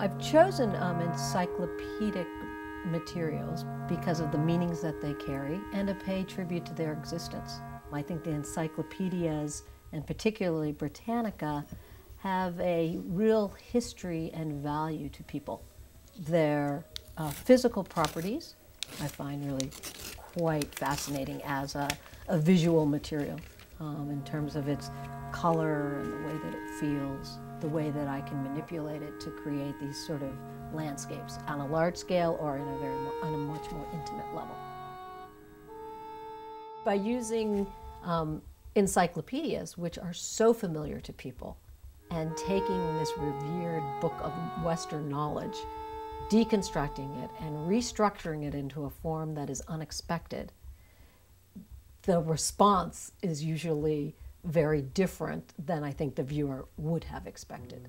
I've chosen encyclopedic materials because of the meanings that they carry and to pay tribute to their existence. I think the encyclopedias, and particularly Britannica, have a real history and value to people. Their physical properties I find really quite fascinating as a visual material in terms of its color and the way that it feels, the way that I can manipulate it to create these sort of landscapes on a large scale or on a much more intimate level. By using encyclopedias, which are so familiar to people, and taking this revered book of Western knowledge, deconstructing it and restructuring it into a form that is unexpected, the response is usually very different than I think the viewer would have expected.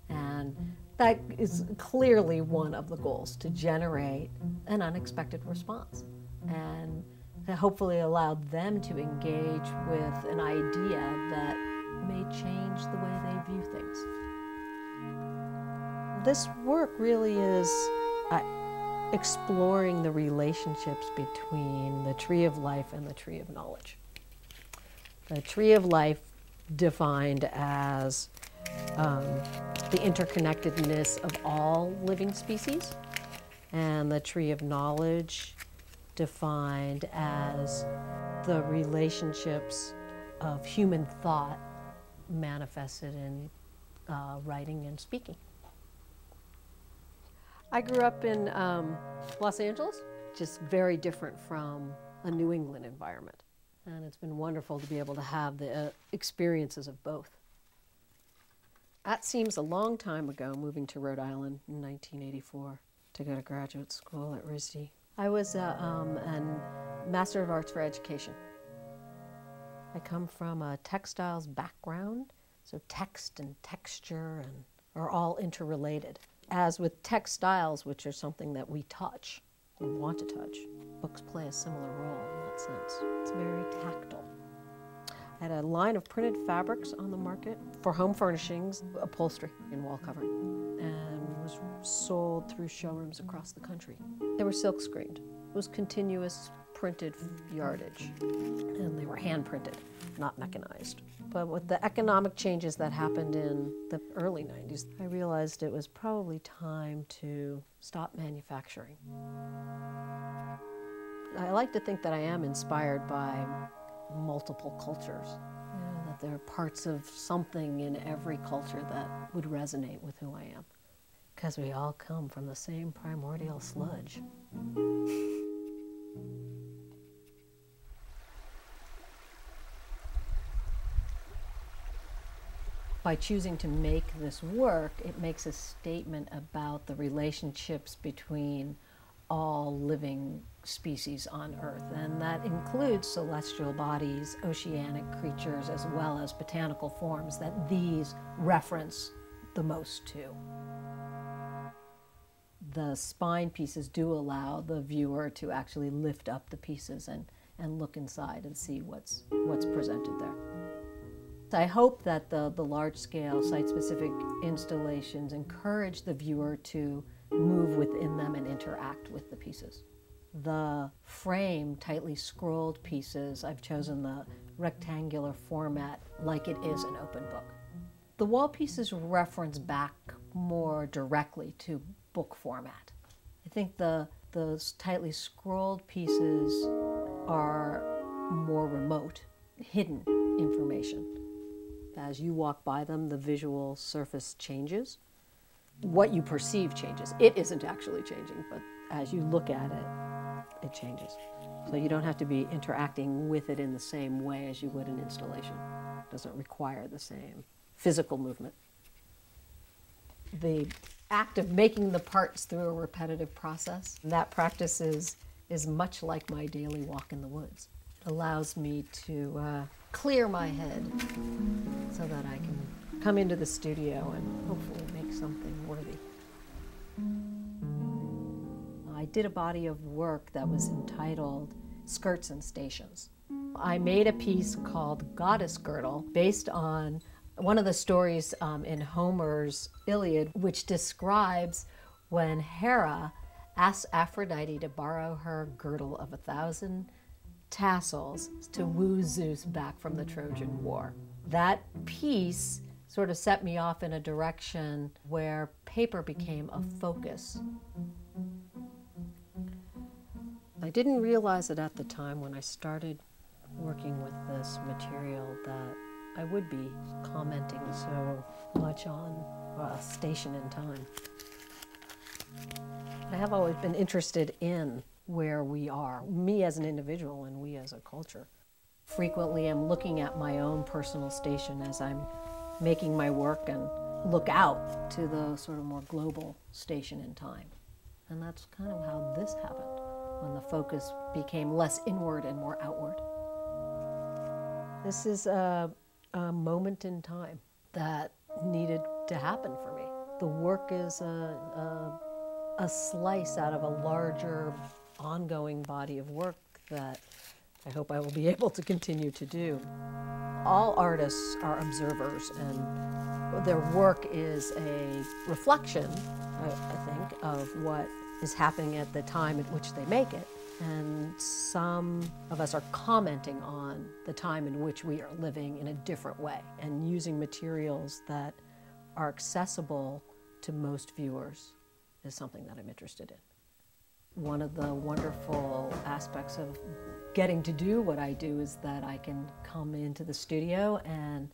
And that is clearly one of the goals, to generate an unexpected response and to hopefully allow them to engage with an idea that may change the way they view things. This work really is exploring the relationships between the tree of life and the tree of knowledge. The tree of life defined as the interconnectedness of all living species, and the tree of knowledge defined as the relationships of human thought manifested in writing and speaking. I grew up in Los Angeles, just very different from a New England environment. And it's been wonderful to be able to have the experiences of both. That seems a long time ago, moving to Rhode Island in 1984 to go to graduate school at RISD. I was a Master of Arts for Education. I come from a textiles background, so text and texture are all interrelated. As with textiles, which are something that we touch, we want to touch, books play a similar role in that sense. It's very tactile. I had a line of printed fabrics on the market for home furnishings, upholstery, and wall covering, and was sold through showrooms across the country. They were silk screened. It was continuous printed yardage, and they were hand printed, not mechanized. But with the economic changes that happened in the early 90s, I realized it was probably time to stop manufacturing. I like to think that I am inspired by multiple cultures, that there are parts of something in every culture that would resonate with who I am, because we all come from the same primordial sludge. By choosing to make this work, it makes a statement about the relationships between all living species on Earth, and that includes celestial bodies, oceanic creatures, as well as botanical forms that these reference the most to. The spine pieces do allow the viewer to actually lift up the pieces and look inside and see what's presented there. I hope that the large-scale site-specific installations encourage the viewer to move within them and interact with the pieces. The frame, tightly scrolled pieces, I've chosen the rectangular format like it is an open book. The wall pieces reference back more directly to book format. I think the tightly scrolled pieces are more remote, hidden information. As you walk by them, the visual surface changes. What you perceive changes. It isn't actually changing, but as you look at it, it changes. So you don't have to be interacting with it in the same way as you would an installation. It doesn't require the same physical movement. The act of making the parts through a repetitive process, that practice is much like my daily walk in the woods. It allows me to clear my head so that I can come into the studio and hopefully make something worthy. I did a body of work that was entitled Skirts and Stations. I made a piece called Goddess Girdle based on One of the stories in Homer's Iliad, which describes when Hera asks Aphrodite to borrow her girdle of 1,000 tassels to woo Zeus back from the Trojan War. That piece sort of set me off in a direction where paper became a focus. I didn't realize it at the time when I started working with this material that I would be commenting so much on a station in time. I have always been interested in where we are, me as an individual and we as a culture. Frequently I'm looking at my own personal station as I'm making my work and look out to the sort of more global station in time. And that's kind of how this happened, when the focus became less inward and more outward. This is a moment in time that needed to happen for me. The work is a slice out of a larger, ongoing body of work that I hope I will be able to continue to do. All artists are observers, and their work is a reflection, I think, of what is happening at the time at which they make it. And some of us are commenting on the time in which we are living in a different way and using materials that are accessible to most viewers is something that I'm interested in. One of the wonderful aspects of getting to do what I do is that I can come into the studio and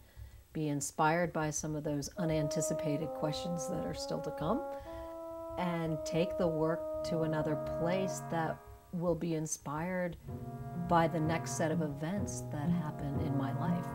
be inspired by some of those unanticipated questions that are still to come and take the work to another place that will be inspired by the next set of events that happen in my life.